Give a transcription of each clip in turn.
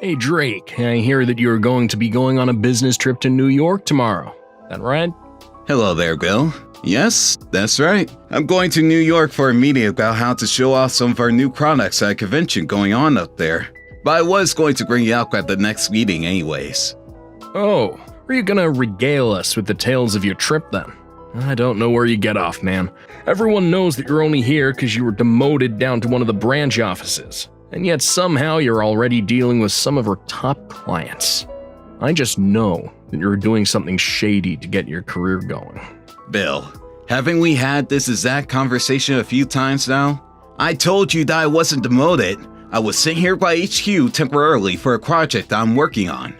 Hey Drake, I hear that you're going to be going on a business trip to New York tomorrow. That right? Hello there, Bill. Yes, that's right. I'm going to New York for a meeting about how to show off some of our new products at a convention going on up there. But I was going to bring you up at the next meeting anyways. Oh, are you gonna regale us with the tales of your trip then? I don't know where you get off, man. Everyone knows that you're only here because you were demoted down to one of the branch offices. And yet somehow you're already dealing with some of our top clients. I just know that you're doing something shady to get your career going. Bill, haven't we had this exact conversation a few times now? I told you that I wasn't demoted. I was sent here by HQ temporarily for a project I'm working on.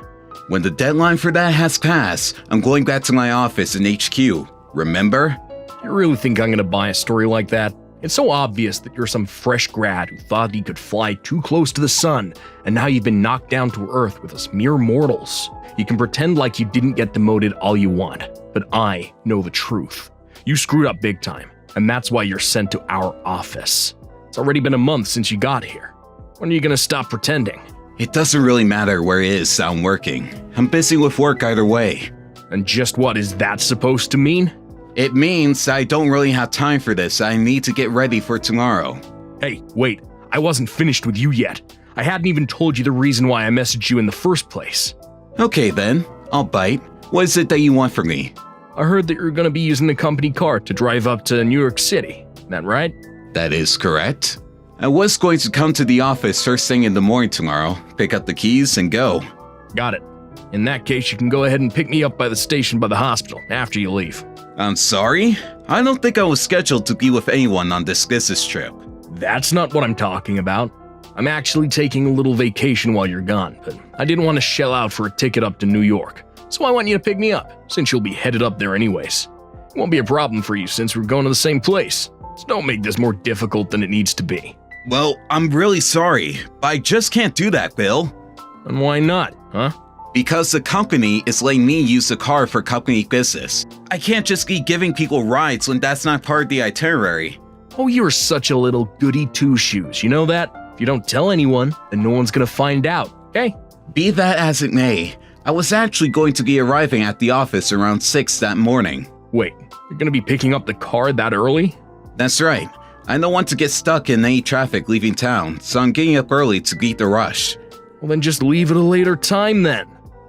When the deadline for that has passed, I'm going back to my office in HQ. Remember? You really think I'm gonna buy a story like that? It's so obvious that you're some fresh grad who thought he could fly too close to the sun, and now you've been knocked down to earth with us mere mortals. You can pretend like you didn't get demoted all you want, but I know the truth. You screwed up big time, and that's why you're sent to our office. It's already been a month since you got here. When are you gonna stop pretending? It doesn't really matter where it is I'm working. I'm busy with work either way. And just what is that supposed to mean? It means I don't really have time for this. I need to get ready for tomorrow. Hey, wait, I wasn't finished with you yet. I hadn't even told you the reason why I messaged you in the first place. Okay then, I'll bite. What is it that you want from me? I heard that you're gonna be using the company car to drive up to New York City. Is that right? That is correct. I was going to come to the office first thing in the morning tomorrow, pick up the keys, and go. Got it. In that case, you can go ahead and pick me up by the station by the hospital after you leave. I'm sorry? I don't think I was scheduled to be with anyone on this business trip. That's not what I'm talking about. I'm actually taking a little vacation while you're gone, but I didn't want to shell out for a ticket up to New York. So I want you to pick me up, since you'll be headed up there anyways. It won't be a problem for you since we're going to the same place. So don't make this more difficult than it needs to be. Well, I'm really sorry, but I just can't do that, Bill. And why not, huh? Because the company is letting me use the car for company business. I can't just be giving people rides when that's not part of the itinerary. Oh, you're such a little goody two-shoes, you know that? If you don't tell anyone, then no one's gonna find out, okay? Be that as it may, I was actually going to be arriving at the office around 6 that morning. Wait, you're gonna be picking up the car that early? That's right. I don't want to get stuck in any traffic leaving town, so I'm getting up early to beat the rush. Well, then just leave it a later time then.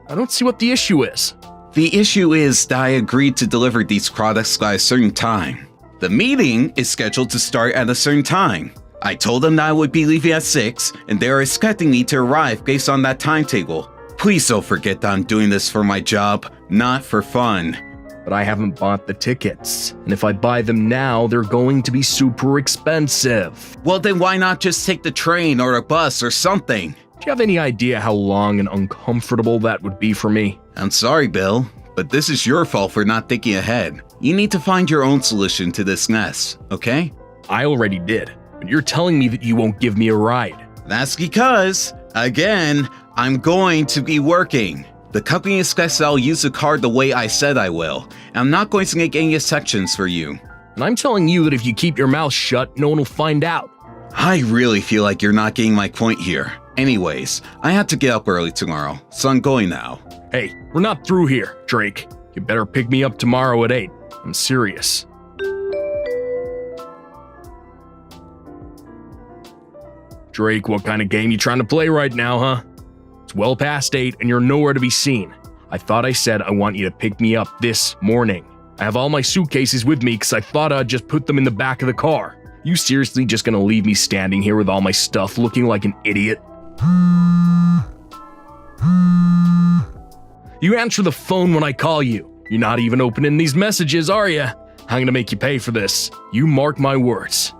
I don't see what the issue is. The issue is that I agreed to deliver these products by a certain time. The meeting is scheduled to start at a certain time. I told them that I would be leaving at 6, and they are expecting me to arrive based on that timetable. Please don't forget that I'm doing this for my job, not for fun. But I haven't bought the tickets, and if I buy them now, they're going to be super expensive. Well, then why not just take the train or a bus or something? Do you have any idea how long and uncomfortable that would be for me? I'm sorry, Bill, but this is your fault for not thinking ahead. You need to find your own solution to this mess, okay? I already did, but you're telling me that you won't give me a ride. That's because, again, I'm going to be working. The company expects that I'll use the car the way I said I will, and I'm not going to make any exceptions for you. And I'm telling you that if you keep your mouth shut, no one will find out. I really feel like you're not getting my point here. Anyways, I have to get up early tomorrow, so I'm going now. Hey, we're not through here, Drake. You better pick me up tomorrow at 8. I'm serious. Drake, what kind of game you trying to play right now, huh? It's well past 8 and you're nowhere to be seen. I thought I said I want you to pick me up this morning. I have all my suitcases with me because I thought I'd just put them in the back of the car. You seriously just gonna leave me standing here with all my stuff looking like an idiot? You answer the phone when I call you. You're not even opening these messages, are you? I'm gonna make you pay for this. You mark my words.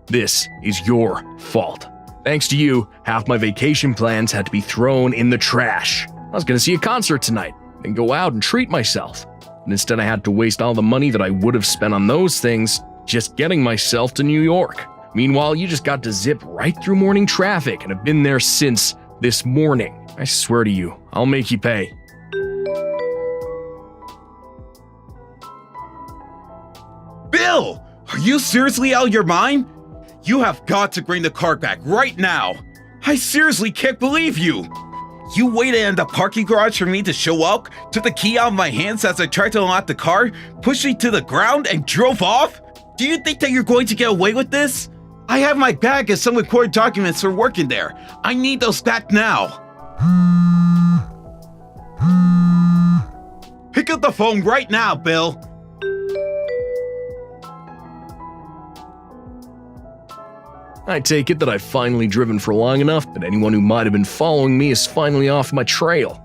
This is your fault. Thanks to you, half my vacation plans had to be thrown in the trash. I was gonna see a concert tonight, then go out and treat myself. And instead I had to waste all the money that I would have spent on those things just getting myself to New York. Meanwhile, you just got to zip right through morning traffic and have been there since this morning. I swear to you, I'll make you pay. Bill! Are you seriously out of your mind? You have got to bring the car back right now. I seriously can't believe you. You waited in the parking garage for me to show up, took the key out of my hands as I tried to unlock the car, pushed me to the ground, and drove off? Do you think that you're going to get away with this? I have my bag and some recorded documents for working there. I need those back now. Pick up the phone right now, Bill. I take it that I've finally driven for long enough that anyone who might have been following me is finally off my trail.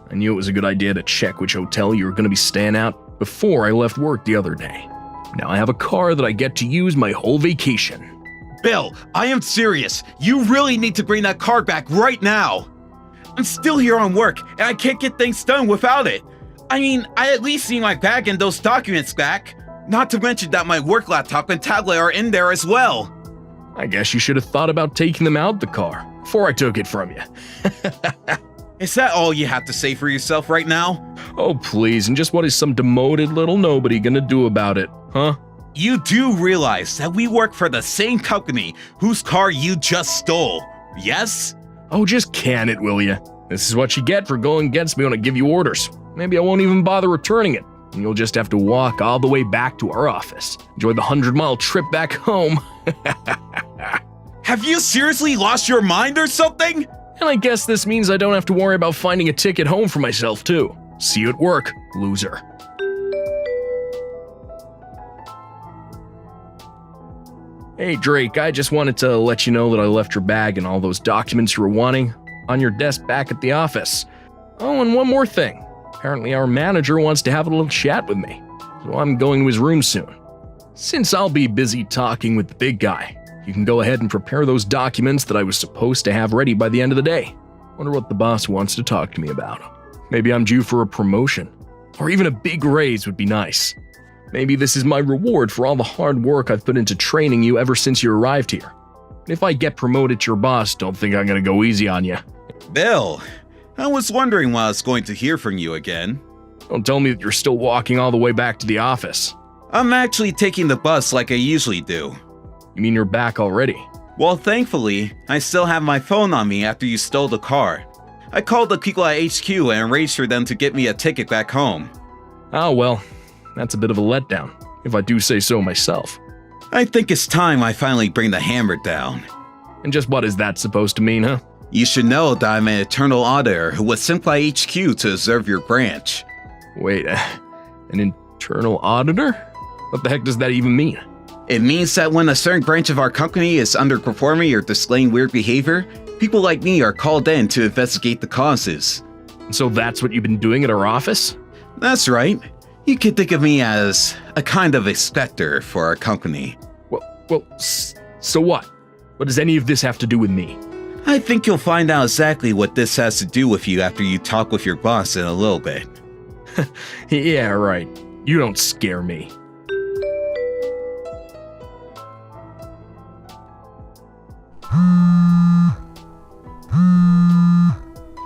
I knew it was a good idea to check which hotel you were going to be staying at before I left work the other day. Now I have a car that I get to use my whole vacation. Bill, I am serious. You really need to bring that car back right now. I'm still here on work, and I can't get things done without it. I mean, I at least need my bag and those documents back. Not to mention that my work laptop and tablet are in there as well. I guess you should have thought about taking them out the car before I took it from you. Is that all you have to say for yourself right now? Oh please, and just what is some demoted little nobody gonna do about it, huh? You do realize that we work for the same company whose car you just stole, yes? Oh, just can it, will ya? This is what you get for going against me when I give you orders. Maybe I won't even bother returning it, and you'll just have to walk all the way back to our office. Enjoy the 100-mile trip back home. Have you seriously lost your mind or something? And I guess this means I don't have to worry about finding a ticket home for myself, too. See you at work, loser. Hey Drake, I just wanted to let you know that I left your bag and all those documents you were wanting on your desk back at the office. Oh, and one more thing. Apparently our manager wants to have a little chat with me, so I'm going to his room soon. Since I'll be busy talking with the big guy, you can go ahead and prepare those documents that I was supposed to have ready by the end of the day. Wonder what the boss wants to talk to me about. Maybe I'm due for a promotion, or even a big raise would be nice. Maybe this is my reward for all the hard work I've put into training you ever since you arrived here. If I get promoted to your boss, don't think I'm gonna go easy on you. Bill, I was wondering when I was going to hear from you again. Don't tell me that you're still walking all the way back to the office. I'm actually taking the bus like I usually do. You mean you're back already? Well, thankfully, I still have my phone on me after you stole the car. I called the people at HQ and arranged for them to get me a ticket back home. Oh well, that's a bit of a letdown, if I do say so myself. I think it's time I finally bring the hammer down. And just what is that supposed to mean, huh? You should know that I'm an internal auditor who was sent by HQ to observe your branch. Wait, an internal auditor? What the heck does that even mean? It means that when a certain branch of our company is underperforming or displaying weird behavior, people like me are called in to investigate the causes. So that's what you've been doing at our office? That's right. You could think of me as a kind of inspector for our company. So what? What does any of this have to do with me? I think you'll find out exactly what this has to do with you after you talk with your boss in a little bit. Yeah, right. You don't scare me.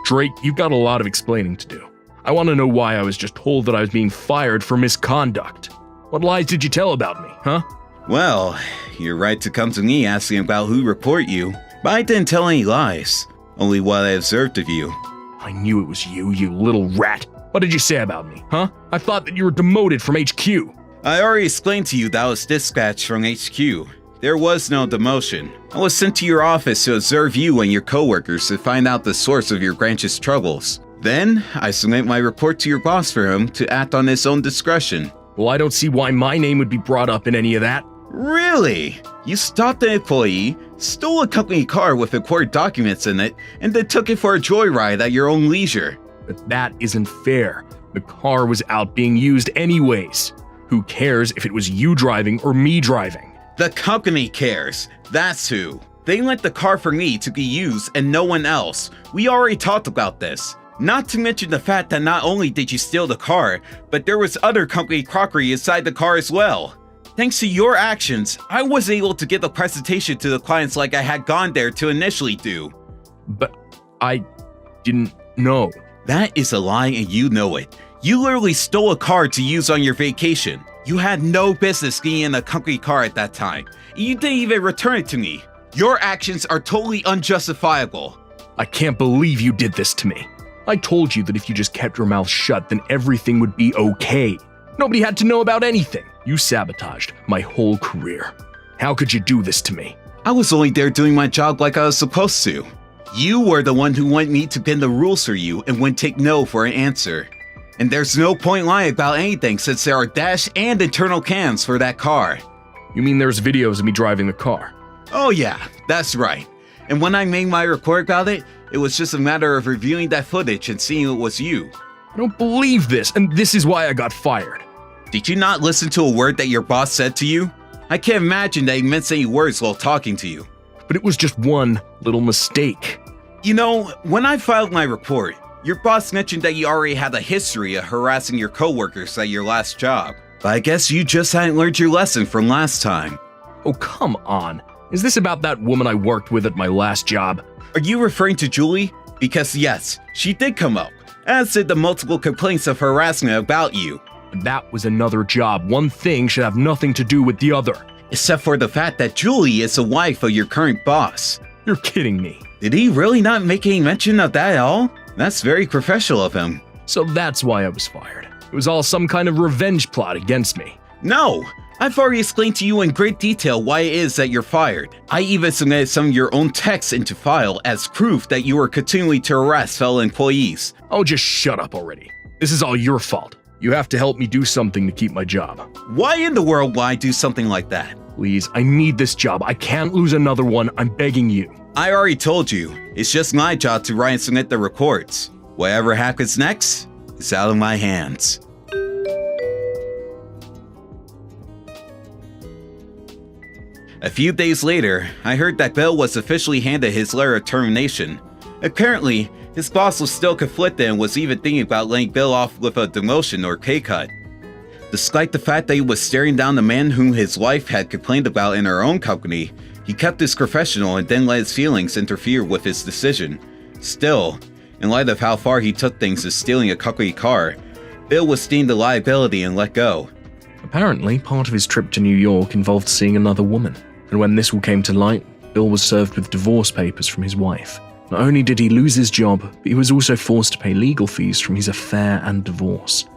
Drake, you've got a lot of explaining to do. I want to know why I was just told that I was being fired for misconduct. What lies did you tell about me, huh? Well, you're right to come to me asking about who report you, but I didn't tell any lies, only what I observed of you. I knew it was you, you little rat. What did you say about me, huh? I thought that you were demoted from HQ. I already explained to you that I was dispatched from HQ. There was no demotion. I was sent to your office to observe you and your coworkers to find out the source of your branch's troubles. Then, I submit my report to your boss for him to act on his own discretion. Well, I don't see why my name would be brought up in any of that. Really? You stopped an employee, stole a company car with important documents in it, and then took it for a joyride at your own leisure. But that isn't fair. The car was out being used anyways. Who cares if it was you driving or me driving? The company cares. That's who. They lent the car for me to be used and no one else. We already talked about this. Not to mention the fact that not only did you steal the car, but there was other company crockery inside the car as well. Thanks to your actions, I was able to get the presentation to the clients like I had gone there to initially do. But I didn't know. That is a lie and you know it. You literally stole a car to use on your vacation. You had no business getting in a company car at that time. You didn't even return it to me. Your actions are totally unjustifiable. I can't believe you did this to me. I told you that if you just kept your mouth shut, then everything would be okay. Nobody had to know about anything. You sabotaged my whole career. How could you do this to me? I was only there doing my job like I was supposed to. You were the one who wanted me to bend the rules for you and wouldn't take no for an answer. And there's no point lying about anything since there are dash and internal cams for that car. You mean there's videos of me driving the car? Oh yeah, that's right. And when I made my report about it, it was just a matter of reviewing that footage and seeing it was you. I don't believe this, and this is why I got fired. Did you not listen to a word that your boss said to you? I can't imagine that he meant any words while talking to you. But it was just one little mistake. You know, when I filed my report, your boss mentioned that you already had a history of harassing your coworkers at your last job. But I guess you just hadn't learned your lesson from last time. Oh, come on. Is this about that woman I worked with at my last job? Are you referring to Julie? Because yes, she did come up, as did the multiple complaints of harassment about you. But that was another job. One thing should have nothing to do with the other. Except for the fact that Julie is the wife of your current boss. You're kidding me. Did he really not make any mention of that at all? That's very professional of him. So that's why I was fired. It was all some kind of revenge plot against me. No! I've already explained to you in great detail why it is that you're fired. I even submitted some of your own texts into file as proof that you were continuing to harass fellow employees. Oh, just shut up already. This is all your fault. You have to help me do something to keep my job. Why in the world would I do something like that? Please, I need this job. I can't lose another one. I'm begging you. I already told you, it's just my job to write and submit the reports. Whatever happens next, it's out of my hands. A few days later, I heard that Bill was officially handed his letter of termination. Apparently, his boss was still conflicted and was even thinking about letting Bill off with a demotion or pay cut. Despite the fact that he was staring down the man whom his wife had complained about in her own company, he kept his professional and didn't let his feelings interfere with his decision. Still, in light of how far he took things as stealing a company car, Bill was deemed a liability and let go. Apparently, part of his trip to New York involved seeing another woman. And when this all came to light, Bill was served with divorce papers from his wife. Not only did he lose his job, but he was also forced to pay legal fees from his affair and divorce.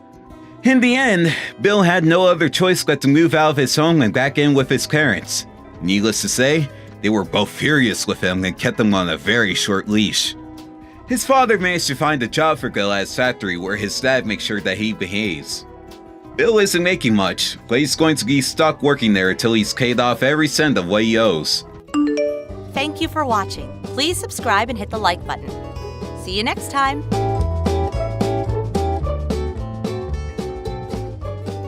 In the end, Bill had no other choice but to move out of his home and back in with his parents. Needless to say, they were both furious with him and kept him on a very short leash. His father managed to find a job for Bill at his factory where his dad makes sure that he behaves. Bill isn't making much, but he's going to be stuck working there until he's paid off every cent of what he owes. Thank you for watching. Please subscribe and hit the like button. See you next time.